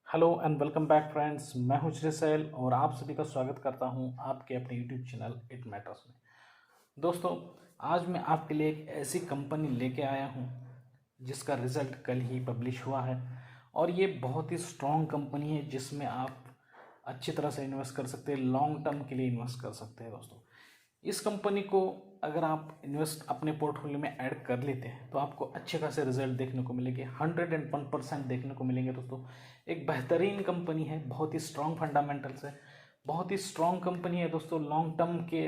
Hello and welcome back friends. मैं हूं Shri cell और आप सभी का स्वागत करता हूं आपके अपने यूट्यूब चैनल इट मैटर्स में। दोस्तों, आज मैं आपके लिए एक ऐसी कंपनी लेके आया हूं जिसका रिज़ल्ट कल ही पब्लिश हुआ है और ये बहुत ही स्ट्रॉन्ग कंपनी है जिसमें आप अच्छी तरह से इन्वेस्ट कर सकते हैं, लॉन्ग टर्म के लिए इन्वेस्ट कर सकते हैं। दोस्तों, इस कंपनी को अगर आप इन्वेस्ट अपने पोर्टफोलियो में ऐड कर लेते हैं तो आपको अच्छे खासे रिजल्ट देखने को मिलेंगे, 101% देखने को मिलेंगे। दोस्तों, एक बेहतरीन कंपनी है, बहुत ही स्ट्रॉन्ग फंडामेंटल्स है, बहुत ही स्ट्रॉन्ग कंपनी है। दोस्तों, लॉन्ग टर्म के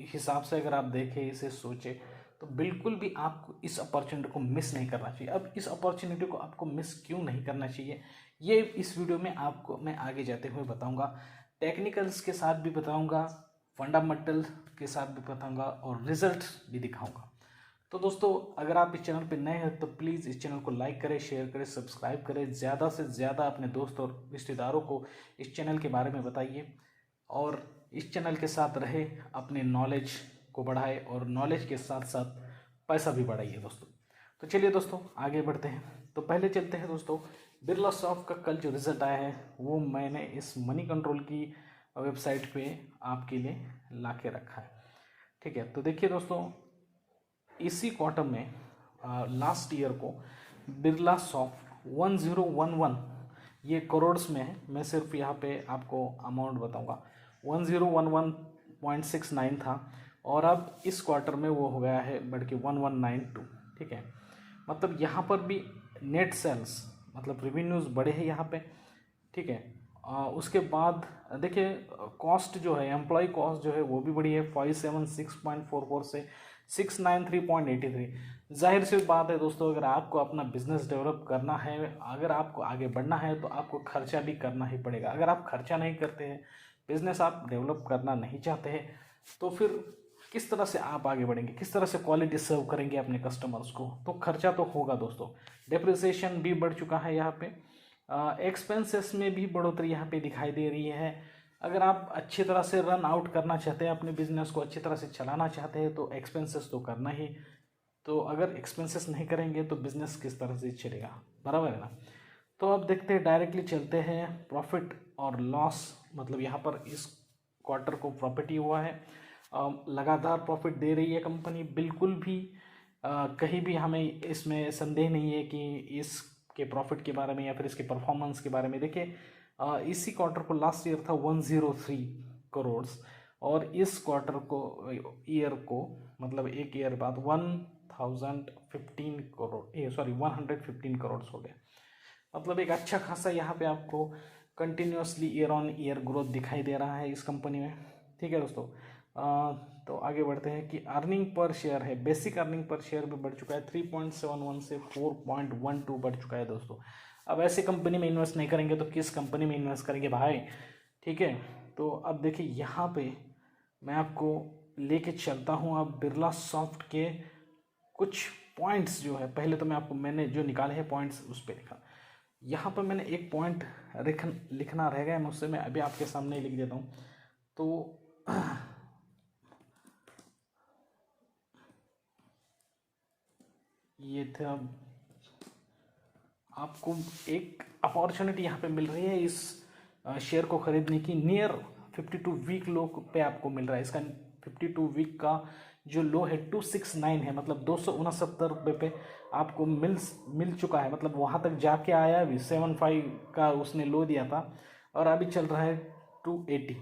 हिसाब से अगर आप देखें, इसे सोचें तो बिल्कुल भी आपको इस अपॉर्चुनिटी को मिस नहीं करना चाहिए। अब इस अपॉर्चुनिटी को आपको मिस क्यों नहीं करना चाहिए, ये इस वीडियो में आपको मैं आगे जाते हुए बताऊंगा। टेक्निकल्स के साथ भी बताऊंगा, फंडामेंटल के साथ भी बताऊंगा और रिजल्ट भी दिखाऊंगा। तो दोस्तों, अगर आप इस चैनल पर नए हैं तो प्लीज़ इस चैनल को लाइक करें, शेयर करें, सब्सक्राइब करें, ज़्यादा से ज़्यादा अपने दोस्त और रिश्तेदारों को इस चैनल के बारे में बताइए और इस चैनल के साथ रहे, अपने नॉलेज को बढ़ाए और नॉलेज के साथ साथ पैसा भी बढ़ाइए। दोस्तों, तो चलिए दोस्तों आगे बढ़ते हैं। तो पहले चलते हैं दोस्तों, बिरला सॉफ्ट का कल जो रिज़ल्ट आया है वो मैंने इस मनी कंट्रोल की वेबसाइट पे आपके लिए ला के रखा है। ठीक है, तो देखिए दोस्तों, इसी क्वार्टर में लास्ट ईयर को बिरला सॉफ्ट 1011, ये करोड़्स में है, मैं सिर्फ यहाँ पे आपको अमाउंट बताऊंगा, 1011.69 था और अब इस क्वार्टर में वो हो गया है बढ़ के 1192। ठीक है, मतलब यहाँ पर भी नेट सेल्स मतलब रिवेन्यूज़ बढ़े हैं यहाँ पे। ठीक है, उसके बाद देखिए कॉस्ट जो है, एम्प्लॉय कॉस्ट जो है वो भी बढ़ी है 576.44 से 693.83। जाहिर सी बात है दोस्तों, अगर आपको अपना बिजनेस डेवलप करना है, अगर आपको आगे बढ़ना है तो आपको खर्चा भी करना ही पड़ेगा। अगर आप खर्चा नहीं करते हैं, बिजनेस आप डेवलप करना नहीं चाहते हैं, तो फिर किस तरह से आप आगे बढ़ेंगे, किस तरह से क्वालिटी सर्व करेंगे अपने कस्टमर्स को, तो खर्चा तो होगा। दोस्तों, डेप्रिसिएशन भी बढ़ चुका है यहाँ पे, एक्सपेंसेस में भी बढ़ोतरी यहाँ पे दिखाई दे रही है। अगर आप अच्छी तरह से रन आउट करना चाहते हैं, अपने बिजनेस को अच्छी तरह से चलाना चाहते हैं तो एक्सपेंसेस तो करना ही, तो अगर एक्सपेंसेस नहीं करेंगे तो बिजनेस किस तरह से चलेगा, बराबर है ना। तो अब देखते हैं, डायरेक्टली चलते हैं प्रॉफिट और लॉस। मतलब यहाँ पर इस क्वार्टर को प्रॉफिट ही हुआ है, लगातार प्रॉफिट दे रही है कंपनी, बिल्कुल भी कहीं भी हमें इसमें संदेह नहीं है कि इसके प्रॉफिट के बारे में या फिर इसके परफॉर्मेंस के बारे में। देखिए, इसी क्वार्टर को लास्ट ईयर था 103 करोड़ और इस क्वार्टर को, ईयर को, मतलब एक ईयर बाद 1015 करोड़, 115 करोड़ हो गया। मतलब एक अच्छा खासा यहाँ पे आपको continuously year on year growth दिखाई दे रहा है इस कंपनी में। ठीक है दोस्तों, तो आगे बढ़ते हैं कि अर्निंग पर शेयर है, बेसिक अर्निंग पर शेयर भी बढ़ चुका है, 3.71 से 4.12 बढ़ चुका है। दोस्तों, अब ऐसी कंपनी में इन्वेस्ट नहीं करेंगे तो किस कंपनी में इन्वेस्ट करेंगे भाई। ठीक है, तो अब देखिए यहाँ पे मैं आपको लेके चलता हूँ अब बिरला सॉफ्ट के कुछ पॉइंट्स जो है। पहले तो मैं आपको, मैंने जो निकाले हैं पॉइंट्स उस पर लिखा, यहाँ पर मैंने एक पॉइंट लिखना रह गया मुझसे, मैं अभी आपके सामने लिख देता हूँ। तो ये थे, अब आपको एक अपॉर्चुनिटी यहाँ पे मिल रही है इस शेयर को खरीदने की। नियर 52 वीक लो पे आपको मिल रहा है। इसका 52 वीक का जो लो है 269 है, मतलब 269 रुपये पे आपको मिल चुका है। मतलब वहाँ तक जाके आया अभी 75 का उसने लो दिया था और अभी चल रहा है 280,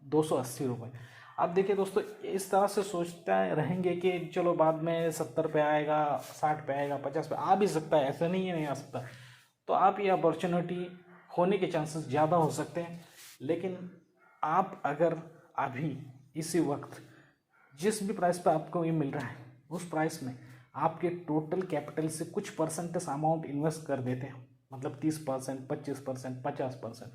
280 रुपये। अब देखिए दोस्तों, इस तरह से सोचते रहेंगे कि चलो बाद में 70 पे आएगा, 60 पे आएगा, 50 पे आ भी सकता है, ऐसा नहीं है नहीं आ सकता। तो आप ये अपॉर्चुनिटी होने के चांसेस ज़्यादा हो सकते हैं। लेकिन आप अगर अभी इसी वक्त जिस भी प्राइस पे आपको ये मिल रहा है उस प्राइस में आपके टोटल कैपिटल से कुछ परसेंटेज अमाउंट इन्वेस्ट कर देते हैं, मतलब 30%, 25%, 50%,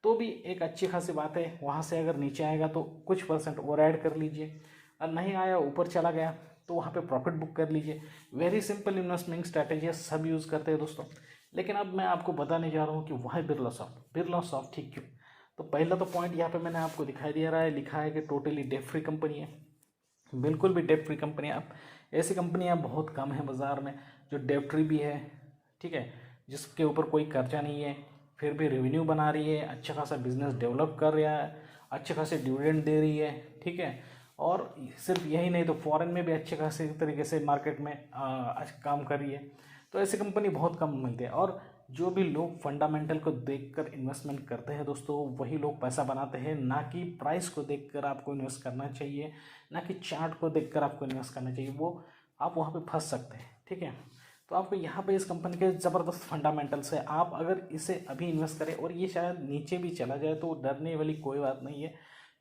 तो भी एक अच्छी खासी बात है। वहाँ से अगर नीचे आएगा तो कुछ परसेंट और ऐड कर लीजिए, और नहीं आया, ऊपर चला गया तो वहाँ पे प्रॉफिट बुक कर लीजिए। वेरी सिंपल इन्वेस्टमेंट स्ट्रैटेजी है, सब यूज़ करते हैं दोस्तों। लेकिन अब मैं आपको बताने जा रहा हूँ कि वह बिरला सॉफ्ट ठीक क्यों। तो पहला तो पॉइंट यहाँ पे मैंने आपको दिखाई दे रहा है, लिखा है कि टोटली डेट फ्री कंपनी है। बिल्कुल भी डेट फ्री कंपनी, अब ऐसी कंपनियाँ बहुत कम हैं बाज़ार में जो डेट फ्री भी है। ठीक है, जिसके ऊपर कोई कर्जा नहीं है, फिर भी रेवेन्यू बना रही है, अच्छा खासा बिजनेस डेवलप कर रहा है, अच्छे खासे डिविडेंड दे रही है, ठीक है। और सिर्फ यही नहीं तो फॉरेन में भी अच्छे खासे तरीके से मार्केट में काम कर रही है। तो ऐसी कंपनी बहुत कम मिलती है। और जो भी लोग फंडामेंटल को देखकर इन्वेस्टमेंट करते हैं दोस्तों, वही लोग पैसा बनाते हैं। ना कि प्राइस को देखकर आपको इन्वेस्ट करना चाहिए, ना कि चार्ट को देखकर आपको इन्वेस्ट करना चाहिए, वो आप वहाँ पे फंस सकते हैं, ठीक है। तो आपको यहाँ पे इस कंपनी के ज़बरदस्त फंडामेंटल्स है। आप अगर इसे अभी इन्वेस्ट करें और ये शायद नीचे भी चला जाए तो डरने वाली कोई बात नहीं है।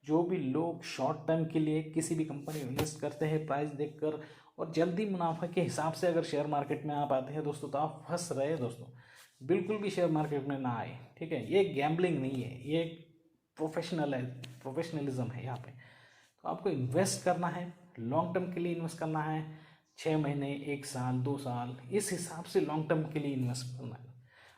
जो भी लोग शॉर्ट टर्म के लिए किसी भी कंपनी में इन्वेस्ट करते हैं प्राइस देखकर और जल्दी मुनाफा के हिसाब से अगर शेयर मार्केट में आप आते हैं दोस्तों, तो आप फंस रहे हैं दोस्तों। बिल्कुल भी शेयर मार्केट में ना आए, ठीक है। ये गैम्बलिंग नहीं है, ये एक प्रोफेशनलिज्म है यहाँ पे। तो आपको इन्वेस्ट करना है, लॉन्ग टर्म के लिए इन्वेस्ट करना है, 6 महीने, 1 साल, 2 साल, इस हिसाब से लॉन्ग टर्म के लिए इन्वेस्ट करना है।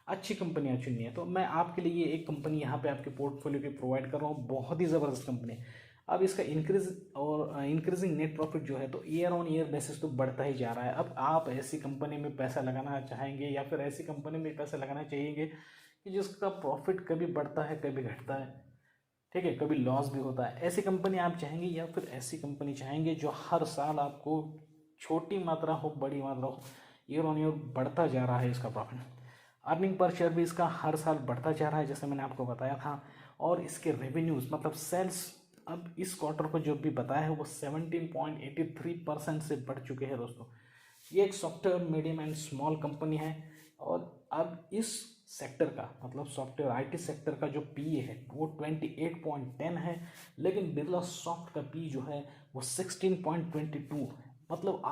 अच्छी कंपनियाँ चुननी है। तो मैं आपके लिए एक कंपनी यहाँ पे आपके पोर्टफोलियो की प्रोवाइड कर रहा हूँ, बहुत ही ज़बरदस्त कंपनी है। अब इसका इंक्रीजिंग नेट प्रॉफिट जो है तो ईयर ऑन ईयर बेसिस तो बढ़ता ही जा रहा है। अब आप ऐसी कंपनी में पैसा लगाना चाहेंगे या फिर ऐसी कंपनी में पैसा लगाना चाहिए कि जिसका प्रॉफिट कभी बढ़ता है कभी घटता है, ठीक है, कभी लॉस भी होता है। ऐसी कंपनी आप चाहेंगे या फिर ऐसी कंपनी चाहेंगे जो हर साल आपको छोटी मात्रा हो बड़ी मात्रा हो, ईयर ऑन ईयर बढ़ता जा रहा है इसका प्रॉफिट। अर्निंग पर शेयर भी इसका हर साल बढ़ता जा रहा है जैसे मैंने आपको बताया था। और इसके रेवेन्यूज़ मतलब सेल्स अब इस क्वार्टर को जो भी बताया है वो 17.83% से बढ़ चुके हैं दोस्तों। ये एक software medium and small company है। और अब इस सेक्टर का मतलब सॉफ्टवेयर आईटी सेक्टर का जो पी है वो 28.10 है, लेकिन बिरला सॉफ्ट का पी जो है वो 16.22, मतलब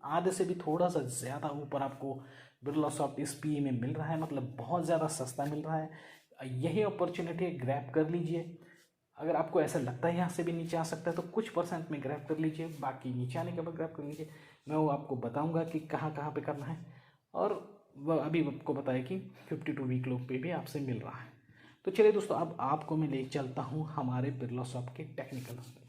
आधे से भी थोड़ा सा ज़्यादा ऊपर आपको बिरला सॉफ्ट इस पी में मिल रहा है, मतलब बहुत ज़्यादा सस्ता मिल रहा है। यही अपॉर्चुनिटी ग्रैब कर लीजिए। अगर आपको ऐसा लगता है यहाँ से भी नीचे आ सकता है तो कुछ परसेंट में ग्रैब कर लीजिए, बाकी नीचे आने के बाद ग्रैब कर लीजिए। मैं वो आपको बताऊंगा कि कहाँ कहाँ पे करना है। और वह अभी आपको बताया कि 52 वीक लोग पे भी आपसे मिल रहा है। तो चलिए दोस्तों, अब आपको मैं ले चलता हूँ हमारे बिरला सॉफ्ट के टेक्निकल्स में।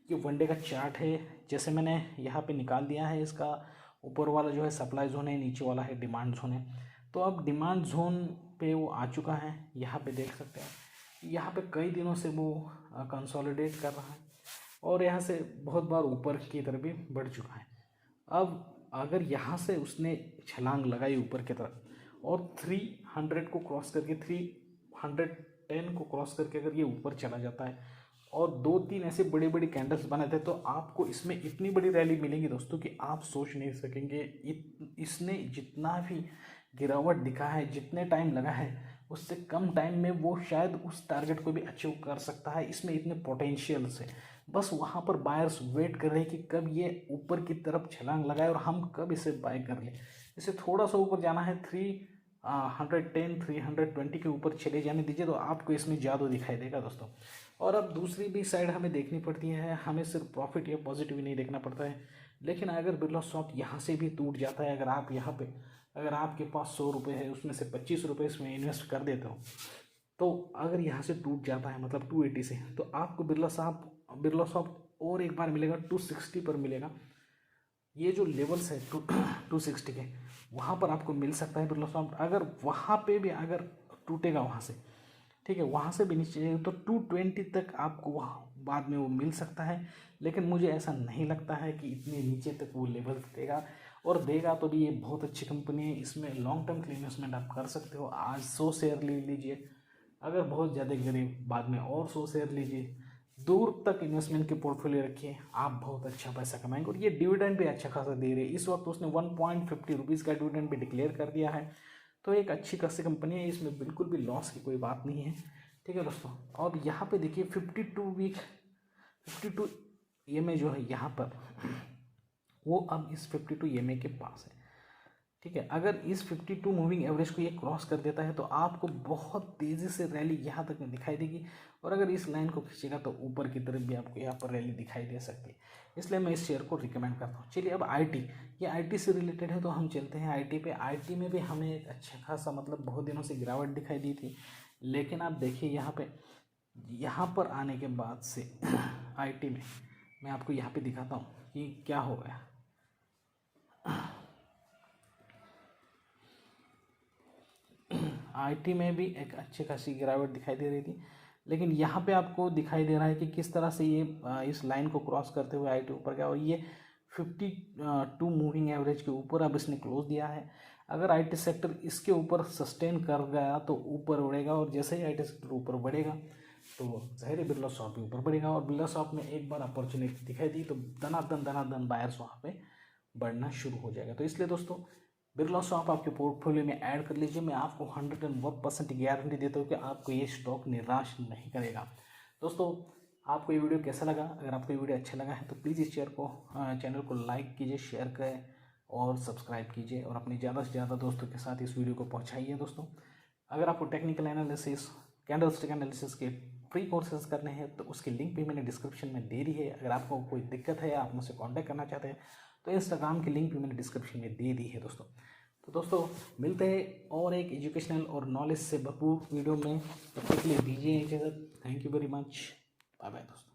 ये वनडे का चार्ट है, जैसे मैंने यहाँ पे निकाल दिया है। इसका ऊपर वाला जो है सप्लाई जोन है, नीचे वाला है डिमांड जोन है। तो अब डिमांड जोन पे वो आ चुका है, यहाँ पे देख सकते हैं। यहाँ पे कई दिनों से वो कंसोलिडेट कर रहा है और यहाँ से बहुत बार ऊपर की तरफ भी बढ़ चुका है। अब अगर यहाँ से उसने छलांग लगाई ऊपर की तरफ और 300 को क्रॉस करके 310 को क्रॉस करके अगर ये ऊपर चला जाता है और 2-3 ऐसे बड़ी बड़ी कैंडल्स बनाते हैं तो आपको इसमें इतनी बड़ी रैली मिलेगी दोस्तों कि आप सोच नहीं सकेंगे। इसने जितना भी गिरावट दिखा है, जितने टाइम लगा है, उससे कम टाइम में वो शायद उस टारगेट को भी अचीव कर सकता है। इसमें इतने पोटेंशियल्स है, बस वहाँ पर बायर्स वेट कर रहे हैं कि कब ये ऊपर की तरफ छलांग लगाए और हम कब इसे बाय कर लें। इसे थोड़ा सा ऊपर जाना है, 310 320 के ऊपर चले जाने दीजिए तो आपको इसमें जादू दिखाई देगा दोस्तों। और अब दूसरी भी साइड हमें देखनी पड़ती है, हमें सिर्फ प्रॉफिट या पॉजिटिव नहीं देखना पड़ता है। लेकिन अगर बिरला सॉफ्ट यहाँ से भी टूट जाता है, अगर आप यहाँ पे अगर आपके पास 100 रुपये है उसमें से 25 रुपये इसमें इन्वेस्ट कर देते हो, तो अगर यहाँ से टूट जाता है मतलब 280 से, तो आपको बिरला सॉफ्ट और एक बार मिलेगा 260 पर मिलेगा। ये जो लेवल्स है 260 के, वहाँ पर आपको मिल सकता है बिरला सॉफ्ट। अगर वहाँ पे भी अगर टूटेगा वहाँ से, ठीक है, वहाँ से भी नीचे तो 220 तक आपको वहाँ बाद में वो मिल सकता है। लेकिन मुझे ऐसा नहीं लगता है कि इतने नीचे तक वो लेवल देगा, और देगा तो भी ये बहुत अच्छी कंपनी है। इसमें लॉन्ग टर्म के इन्वेस्टमेंट आप कर सकते हो। आज 100 शेयर ले लीजिए, अगर बहुत ज़्यादा गिरे बाद में और 100 शेयर लीजिए, दूर तक इन्वेस्टमेंट के पोर्टफोलियो रखिए, आप बहुत अच्छा पैसा कमाएंगे। और ये डिविडेंड भी अच्छा खासा दे रहे हैं। इस वक्त उसने 1.50 रुपीज़ का डिविडेंड भी डिक्लेयर कर दिया है। तो एक अच्छी खासी कंपनी है, इसमें बिल्कुल भी लॉस की कोई बात नहीं है, ठीक है दोस्तों। और यहाँ पे देखिए 52 EMA जो है यहाँ पर वो अब इस 52 EMA के पास है, ठीक है। अगर इस 52 मूविंग एवरेज को ये क्रॉस कर देता है तो आपको बहुत तेज़ी से रैली यहाँ तक में दिखाई देगी। और अगर इस लाइन को खींचेगा तो ऊपर की तरफ भी आपको यहाँ पर रैली दिखाई दे सकती है। इसलिए मैं इस शेयर को रिकमेंड करता हूँ। चलिए अब आईटी, ये आईटी से रिलेटेड है तो हम चलते हैं आईटी पे। आईटी में भी हमें एक अच्छा खासा मतलब बहुत दिनों से गिरावट दिखाई दी थी, लेकिन आप देखिए यहाँ पर आने के बाद से आईटी में मैं आपको यहाँ पे दिखाता हूँ कि क्या हो गया। आईटी में भी एक अच्छी खासी गिरावट दिखाई दे रही थी, लेकिन यहाँ पे आपको दिखाई दे रहा है कि किस तरह से ये इस लाइन को क्रॉस करते हुए आईटी ऊपर गया और ये 52 मूविंग एवरेज के ऊपर अब इसने क्लोज दिया है। अगर आईटी सेक्टर इसके ऊपर सस्टेन कर गया तो ऊपर उड़ेगा, और जैसे ही आईटी सेक्टर ऊपर बढ़ेगा तो ज़ाहिर है बिरला सॉफ्ट भी ऊपर बढ़ेगा, और बिरला सॉफ्ट में एक बार अपॉर्चुनिटी दिखाई दी तो दनादन बायर्स वहाँ पे बढ़ना शुरू हो जाएगा। तो इसलिए दोस्तों बिरला सॉफ्ट आपके पोर्टफोलियो में ऐड कर लीजिए। मैं आपको 101% गारंटी देता हूँ कि आपको ये स्टॉक निराश नहीं करेगा। दोस्तों आपको ये वीडियो कैसा लगा? अगर आपको ये वीडियो अच्छा लगा है तो प्लीज़ इस चैनल को लाइक कीजिए, शेयर करें और सब्सक्राइब कीजिए, और अपने ज़्यादा से ज़्यादा दोस्तों के साथ इस वीडियो को पहुँचाइए। दोस्तों अगर आपको टेक्निकल एनालिसिस, कैंडलस्टिक एनालिसिस के फ्री कोर्सेज करने हैं तो उसकी लिंक भी मैंने डिस्क्रिप्शन में दे दी है। अगर आपको कोई दिक्कत है, आप मुझसे कांटेक्ट करना चाहते हैं तो इंस्टाग्राम की लिंक भी मैंने डिस्क्रिप्शन में दे दी है दोस्तों। तो दोस्तों मिलते हैं और एक एजुकेशनल और नॉलेज से भरपूर वीडियो में। तब तक के लिए दीजिए इजाज़त। Thank you very much. Bye bye दोस्तों।